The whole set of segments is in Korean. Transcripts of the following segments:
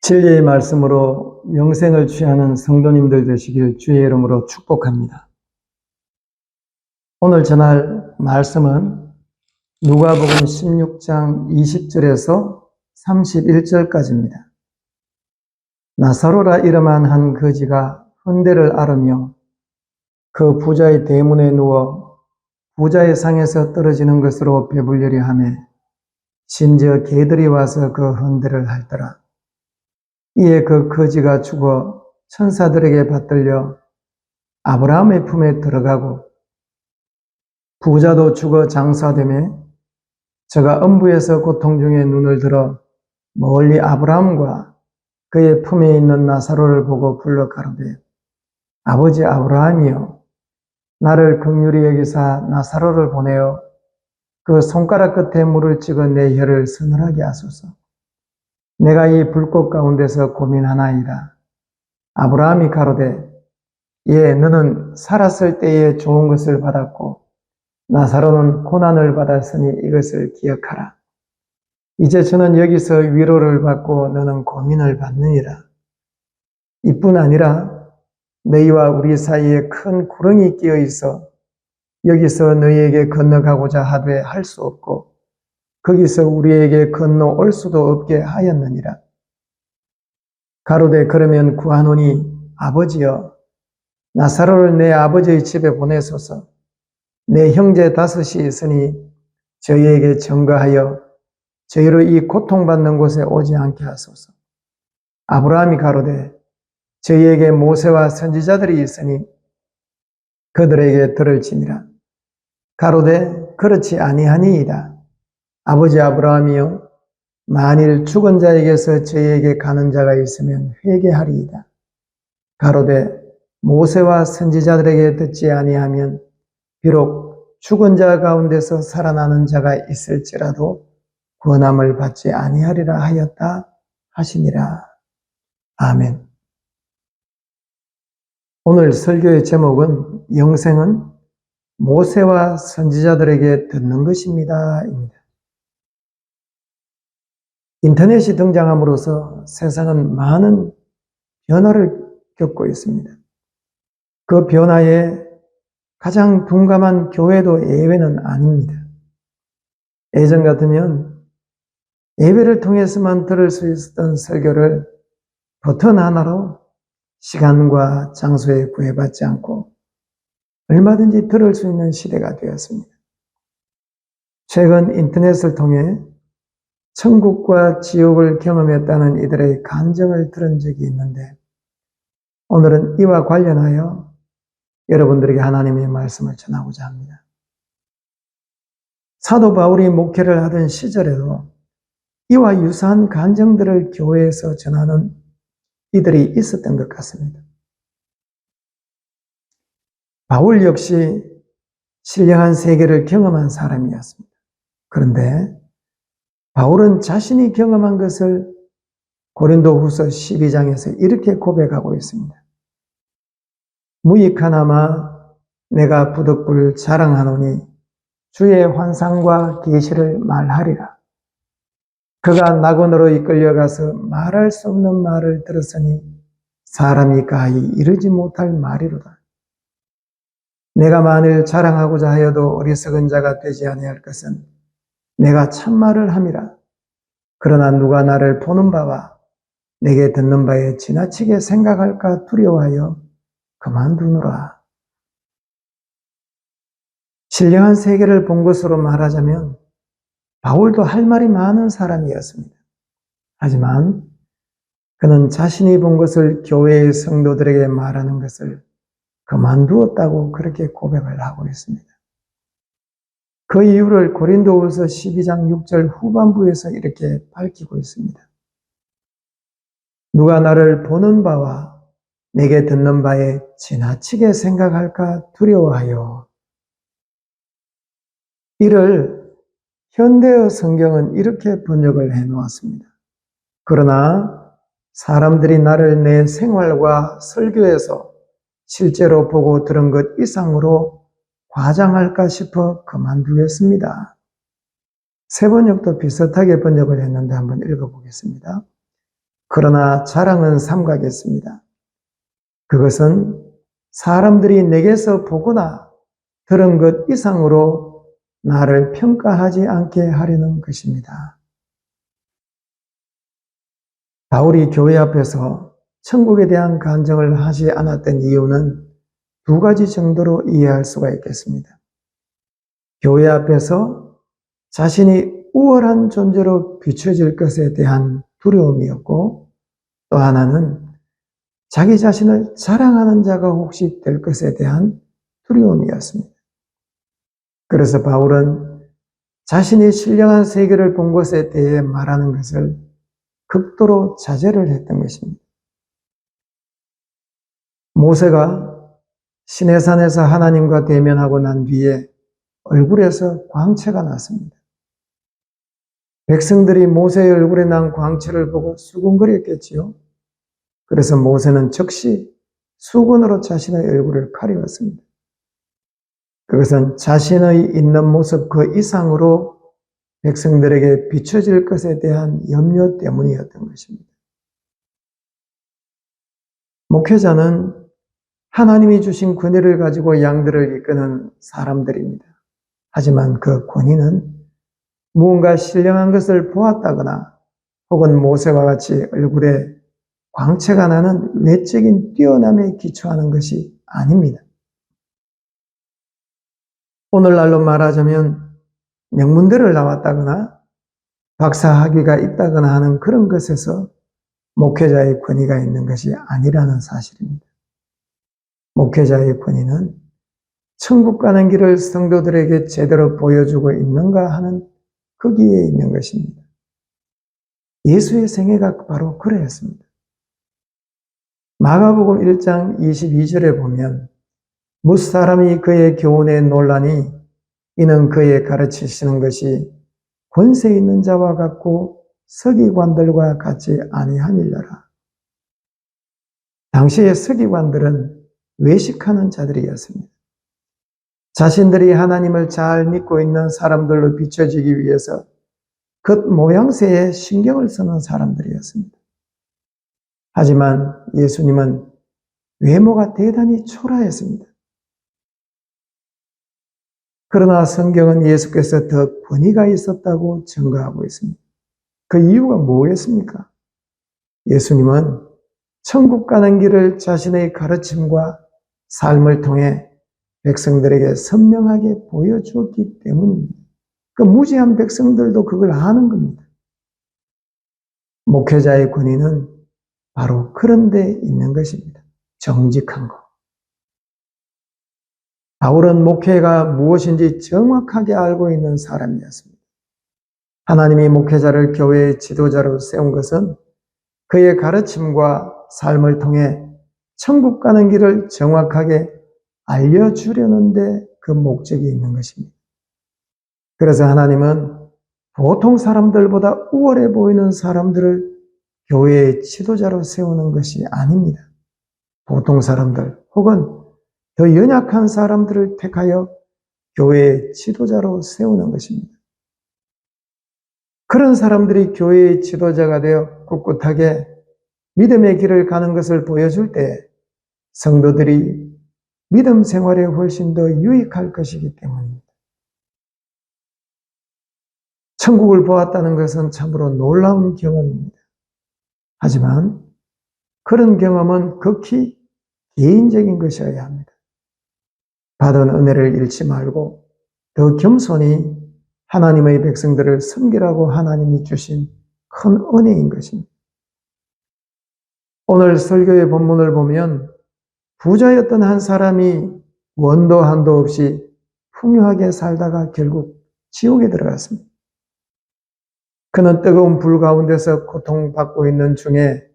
진리의 말씀으로 영생을 취하는 성도님들 되시길 주의 이름으로 축복합니다. 오늘 전할 말씀은 누가복음 16장 20절에서 31절까지입니다. 나사로라 이름한 한 거지가 흔대를 앓으며 그 부자의 대문에 누워 부자의 상에서 떨어지는 것으로 배불리려 하며 심지어 개들이 와서 그 흔대를 핥더라. 이에 그 거지가 죽어 천사들에게 받들려 아브라함의 품에 들어가고 부자도 죽어 장사되매 저가 음부에서 고통 중에 눈을 들어 멀리 아브라함과 그의 품에 있는 나사로를 보고 불러 가로되 아버지 아브라함이여 나를 긍휼히 여기사 나사로를 보내어 그 손가락 끝에 물을 찍어 내 혀를 서늘하게 하소서. 내가 이 불꽃 가운데서 고민하나이다. 아브라함이 가로되 예, 너는 살았을 때에 좋은 것을 받았고 나사로는 고난을 받았으니 이것을 기억하라. 이제 저는 여기서 위로를 받고 너는 고민을 받느니라. 이뿐 아니라 너희와 우리 사이에 큰 구렁이 끼어 있어 여기서 너희에게 건너가고자 하되 할 수 없고 거기서 우리에게 건너올 수도 없게 하였느니라. 가로되 그러면 구하노니 아버지여 나사로를 내 아버지의 집에 보내소서. 내 형제 5이 있으니 저희에게 증거하여 저희로 이 고통받는 곳에 오지 않게 하소서. 아브라함이 가로되 저희에게 모세와 선지자들이 있으니 그들에게 들을지니라. 가로되 그렇지 아니하니이다. 아버지 아브라함이여 만일 죽은 자에게서 저희에게 가는 자가 있으면 회개하리이다. 가로되 모세와 선지자들에게 듣지 아니하면 비록 죽은 자 가운데서 살아나는 자가 있을지라도 구원함을 받지 아니하리라 하였다 하시니라. 아멘. 오늘 설교의 제목은 영생은 모세와 선지자들에게 듣는 것입니다. 입니다. 인터넷이 등장함으로써 세상은 많은 변화를 겪고 있습니다. 그 변화에 가장 둔감한 교회도 예외는 아닙니다. 예전 같으면 예배를 통해서만 들을 수 있었던 설교를 버튼 하나로 시간과 장소에 구애받지 않고 얼마든지 들을 수 있는 시대가 되었습니다. 최근 인터넷을 통해 천국과 지옥을 경험했다는 이들의 간증을 들은 적이 있는데 오늘은 이와 관련하여 여러분들에게 하나님의 말씀을 전하고자 합니다. 사도 바울이 목회를 하던 시절에도 이와 유사한 간증들을 교회에서 전하는 이들이 있었던 것 같습니다. 바울 역시 신령한 세계를 경험한 사람이었습니다. 그런데 바울은 자신이 경험한 것을 고린도후서 12장에서 이렇게 고백하고 있습니다. 무익하나마 내가 부득불 자랑하노니 주의 환상과 계시를 말하리라. 그가 낙원으로 이끌려가서 말할 수 없는 말을 들었으니 사람이 가히 이르지 못할 말이로다. 내가 만일 자랑하고자 하여도 어리석은 자가 되지 아니할 것은 내가 참말을 함이라. 그러나 누가 나를 보는 바와 내게 듣는 바에 지나치게 생각할까 두려워하여 그만두노라. 신령한 세계를 본 것으로 말하자면 바울도 할 말이 많은 사람이었습니다. 하지만 그는 자신이 본 것을 교회의 성도들에게 말하는 것을 그만두었다고 그렇게 고백을 하고 있습니다. 그 이유를 고린도후서 12장 6절 후반부에서 이렇게 밝히고 있습니다. 누가 나를 보는 바와 내게 듣는 바에 지나치게 생각할까 두려워하여. 이를 현대어 성경은 이렇게 번역을 해 놓았습니다. 그러나 사람들이 나를 내 생활과 설교에서 실제로 보고 들은 것 이상으로 과장할까 싶어 그만두겠습니다. 새 번역도 비슷하게 번역을 했는데 한번 읽어보겠습니다. 그러나 자랑은 삼가겠습니다. 그것은 사람들이 내게서 보거나 들은 것 이상으로 나를 평가하지 않게 하려는 것입니다. 바울이 교회 앞에서 천국에 대한 간증을 하지 않았던 이유는 두 가지 정도로 이해할 수가 있겠습니다. 교회 앞에서 자신이 우월한 존재로 비춰질 것에 대한 두려움이었고, 또 하나는 자기 자신을 자랑하는 자가 혹시 될 것에 대한 두려움이었습니다. 그래서 바울은 자신이 신령한 세계를 본 것에 대해 말하는 것을 극도로 자제를 했던 것입니다. 모세가 시내산에서 하나님과 대면하고 난 뒤에 얼굴에서 광채가 났습니다. 백성들이 모세의 얼굴에 난 광채를 보고 수군거렸겠지요. 그래서 모세는 즉시 수건으로 자신의 얼굴을 가리웠습니다. 그것은 자신의 있는 모습 그 이상으로 백성들에게 비춰질 것에 대한 염려 때문이었던 것입니다. 목회자는 하나님이 주신 권위를 가지고 양들을 이끄는 사람들입니다. 하지만 그 권위는 무언가 신령한 것을 보았다거나 혹은 모세와 같이 얼굴에 광채가 나는 외적인 뛰어남에 기초하는 것이 아닙니다. 오늘날로 말하자면 명문대를 나왔다거나 박사학위가 있다거나 하는 그런 것에서 목회자의 권위가 있는 것이 아니라는 사실입니다. 목회자의 권위는 천국 가는 길을 성도들에게 제대로 보여주고 있는가 하는 거기에 있는 것입니다. 예수의 생애가 바로 그러했습니다. 마가복음 1장 22절에 보면 무사람이 그의 교훈에 놀라니 이는 그의 가르치시는 것이 권세 있는 자와 같고 서기관들과 같지 아니하니라. 당시의 서기관들은 외식하는 자들이었습니다. 자신들이 하나님을 잘 믿고 있는 사람들로 비춰지기 위해서 겉모양새에 신경을 쓰는 사람들이었습니다. 하지만 예수님은 외모가 대단히 초라했습니다. 그러나 성경은 예수께서 더 권위가 있었다고 증거하고 있습니다. 그 이유가 뭐였습니까? 예수님은 천국 가는 길을 자신의 가르침과 삶을 통해 백성들에게 선명하게 보여주었기 때문입니다. 그 무지한 백성들도 그걸 아는 겁니다. 목회자의 권위는 바로 그런 데 있는 것입니다. 정직한 것. 바울은 목회가 무엇인지 정확하게 알고 있는 사람이었습니다. 하나님이 목회자를 교회의 지도자로 세운 것은 그의 가르침과 삶을 통해 천국 가는 길을 정확하게 알려주려는데 그 목적이 있는 것입니다. 그래서 하나님은 보통 사람들보다 우월해 보이는 사람들을 교회의 지도자로 세우는 것이 아닙니다. 보통 사람들 혹은 더 연약한 사람들을 택하여 교회의 지도자로 세우는 것입니다. 그런 사람들이 교회의 지도자가 되어 꿋꿋하게 믿음의 길을 가는 것을 보여줄 때 성도들이 믿음 생활에 훨씬 더 유익할 것이기 때문입니다. 천국을 보았다는 것은 참으로 놀라운 경험입니다. 하지만 그런 경험은 극히 개인적인 것이어야 합니다. 받은 은혜를 잃지 말고 더 겸손히 하나님의 백성들을 섬기라고 하나님이 주신 큰 은혜인 것입니다. 오늘 설교의 본문을 보면 부자였던 한 사람이 원도 한도 없이 풍요하게 살다가 결국 지옥에 들어갔습니다. 그는 뜨거운 불 가운데서 고통받고 있는 중에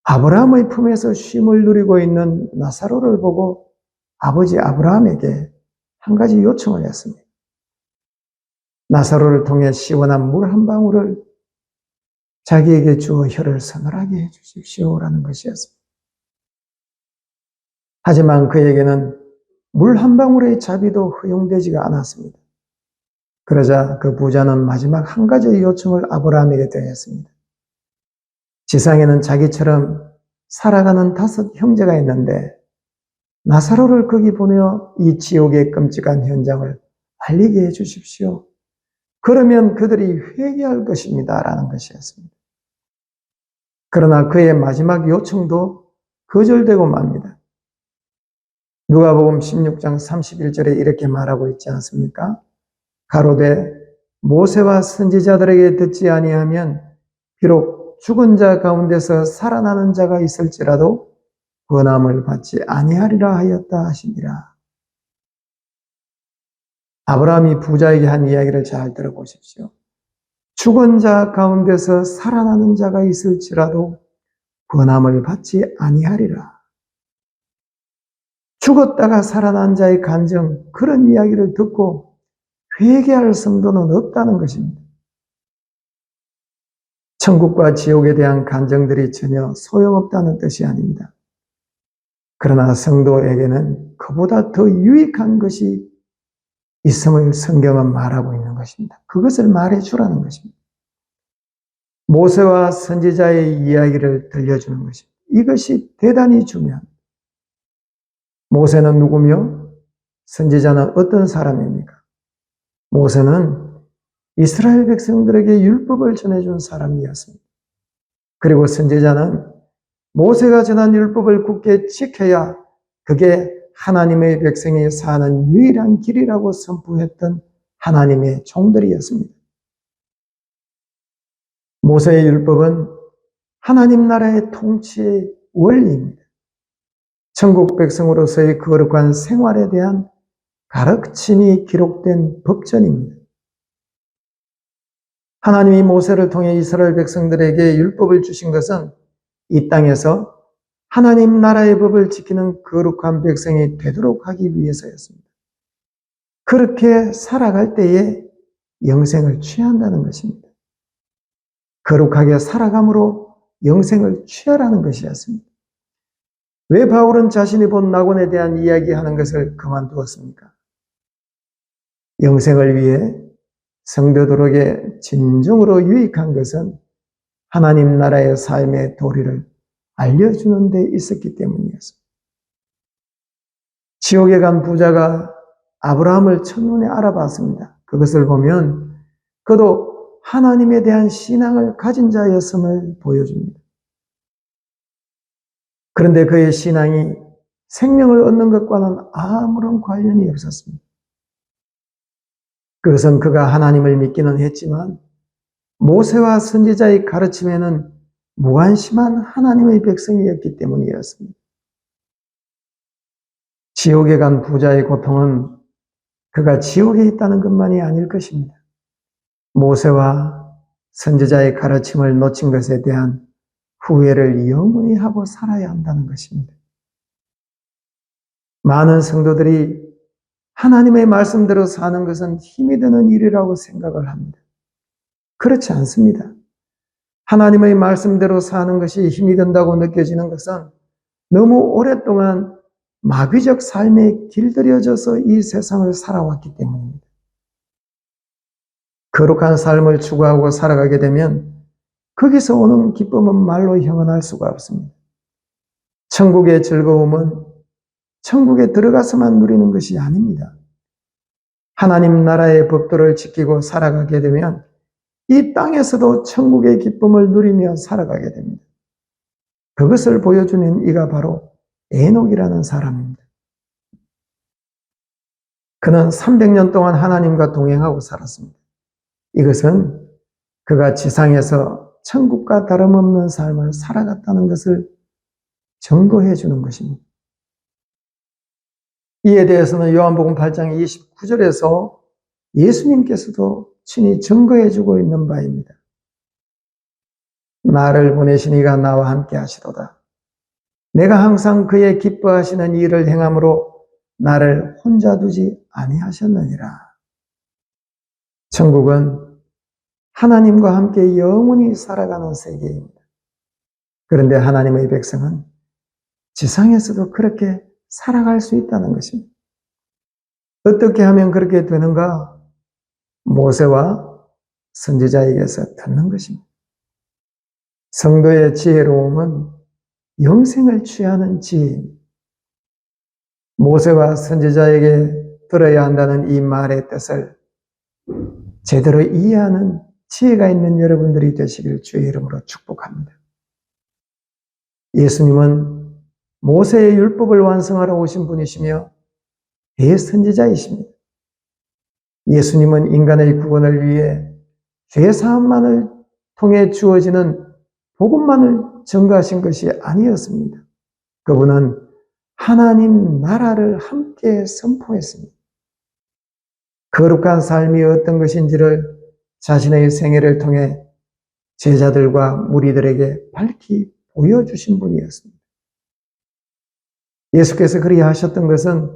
아브라함의 품에서 쉼을 누리고 있는 나사로를 보고 아버지 아브라함에게 한 가지 요청을 했습니다. 나사로를 통해 시원한 물 한 방울을 자기에게 주어 혀를 서늘하게 해 주십시오라는 것이었습니다. 하지만 그에게는 물 한 방울의 자비도 허용되지가 않았습니다. 그러자 그 부자는 마지막 한 가지 요청을 아브라함에게 드렸습니다. 지상에는 자기처럼 살아가는 5 형제가 있는데 나사로를 거기 보내어 이 지옥의 끔찍한 현장을 알리게 해 주십시오. 그러면 그들이 회개할 것입니다. 라는 것이었습니다. 그러나 그의 마지막 요청도 거절되고 맙니다. 누가복음 16장 31절에 이렇게 말하고 있지 않습니까? 가로되 모세와 선지자들에게 듣지 아니하면 비록 죽은 자 가운데서 살아나는 자가 있을지라도 권함을 받지 아니하리라 하였다 하시니라. 아브라함이 부자에게 한 이야기를 잘 들어보십시오. 죽은 자 가운데서 살아나는 자가 있을지라도 권함을 받지 아니하리라. 죽었다가 살아난 자의 간증, 그런 이야기를 듣고 회개할 성도는 없다는 것입니다. 천국과 지옥에 대한 간증들이 전혀 소용없다는 뜻이 아닙니다. 그러나 성도에게는 그보다 더 유익한 것이 있음을 성경은 말하고 있는 것입니다. 그것을 말해 주라는 것입니다. 모세와 선지자의 이야기를 들려주는 것입니다. 이것이 대단히 중요합니다. 모세는 누구며 선지자는 어떤 사람입니까? 모세는 이스라엘 백성들에게 율법을 전해준 사람이었습니다. 그리고 선지자는 모세가 전한 율법을 굳게 지켜야 그게 하나님의 백성이 사는 유일한 길이라고 선포했던 하나님의 종들이었습니다. 모세의 율법은 하나님 나라의 통치의 원리입니다. 천국 백성으로서의 거룩한 생활에 대한 가르침이 기록된 법전입니다. 하나님이 모세를 통해 이스라엘 백성들에게 율법을 주신 것은 이 땅에서 하나님 나라의 법을 지키는 거룩한 백성이 되도록 하기 위해서였습니다. 그렇게 살아갈 때에 영생을 취한다는 것입니다. 거룩하게 살아감으로 영생을 취하라는 것이었습니다. 왜 바울은 자신이 본 낙원에 대한 이야기하는 것을 그만두었습니까? 영생을 위해 성도들에게 진정으로 유익한 것은 하나님 나라의 삶의 도리를 알려주는 데 있었기 때문이었습니다. 지옥에 간 부자가 아브라함을 첫눈에 알아봤습니다. 그것을 보면 그도 하나님에 대한 신앙을 가진 자였음을 보여줍니다. 그런데 그의 신앙이 생명을 얻는 것과는 아무런 관련이 없었습니다. 그것은 그가 하나님을 믿기는 했지만 모세와 선지자의 가르침에는 무관심한 하나님의 백성이었기 때문이었습니다. 지옥에 간 부자의 고통은 그가 지옥에 있다는 것만이 아닐 것입니다. 모세와 선지자의 가르침을 놓친 것에 대한 후회를 영원히 하고 살아야 한다는 것입니다. 많은 성도들이 하나님의 말씀대로 사는 것은 힘이 드는 일이라고 생각을 합니다. 그렇지 않습니다. 하나님의 말씀대로 사는 것이 힘이 든다고 느껴지는 것은 너무 오랫동안 마귀적 삶에 길들여져서 이 세상을 살아왔기 때문입니다. 거룩한 삶을 추구하고 살아가게 되면 거기서 오는 기쁨은 말로 형언할 수가 없습니다. 천국의 즐거움은 천국에 들어가서만 누리는 것이 아닙니다. 하나님 나라의 법도를 지키고 살아가게 되면 이 땅에서도 천국의 기쁨을 누리며 살아가게 됩니다. 그것을 보여주는 이가 바로 에녹이라는 사람입니다. 그는 300년 동안 하나님과 동행하고 살았습니다. 이것은 그가 지상에서 천국과 다름없는 삶을 살아갔다는 것을 증거해 주는 것입니다. 이에 대해서는 요한복음 8장 29절에서 예수님께서도 친히 증거해 주고 있는 바입니다. 나를 보내신 이가 나와 함께 하시도다. 내가 항상 그의 기뻐하시는 일을 행함으로 나를 혼자 두지 아니하셨느니라. 천국은 하나님과 함께 영원히 살아가는 세계입니다. 그런데 하나님의 백성은 지상에서도 그렇게 살아갈 수 있다는 것입니다. 어떻게 하면 그렇게 되는가? 모세와 선지자에게서 듣는 것입니다. 성도의 지혜로움은 영생을 취하는 지혜입니다. 모세와 선지자에게 들어야 한다는 이 말의 뜻을 제대로 이해하는 지혜가 있는 여러분들이 되시길 주의 이름으로 축복합니다. 예수님은 모세의 율법을 완성하러 오신 분이시며 대선지자이십니다. 예수님은 인간의 구원을 위해 죄사함만을 통해 주어지는 복음만을 전가하신 것이 아니었습니다. 그분은 하나님 나라를 함께 선포했습니다. 거룩한 삶이 어떤 것인지를 자신의 생애를 통해 제자들과 무리들에게 밝히 보여주신 분이었습니다. 예수께서 그리하셨던 것은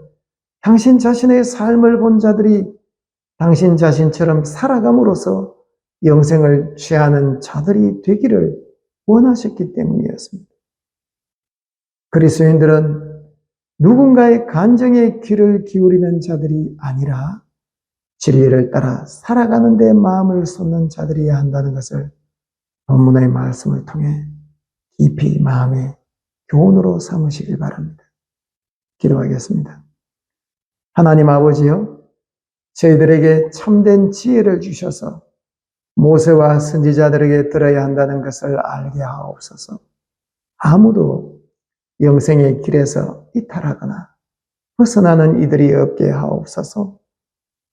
당신 자신의 삶을 본 자들이 당신 자신처럼 살아감으로써 영생을 취하는 자들이 되기를 원하셨기 때문이었습니다. 그리스도인들은 누군가의 간정에 귀를 기울이는 자들이 아니라 진리를 따라 살아가는 데 마음을 쏟는 자들이어야 한다는 것을 본문의 말씀을 통해 깊이 마음의 교훈으로 삼으시길 바랍니다. 기도하겠습니다. 하나님 아버지여, 저희들에게 참된 지혜를 주셔서 모세와 선지자들에게 들어야 한다는 것을 알게 하옵소서. 아무도 영생의 길에서 이탈하거나 벗어나는 이들이 없게 하옵소서.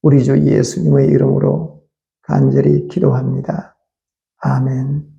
우리 주 예수님의 이름으로 간절히 기도합니다. 아멘.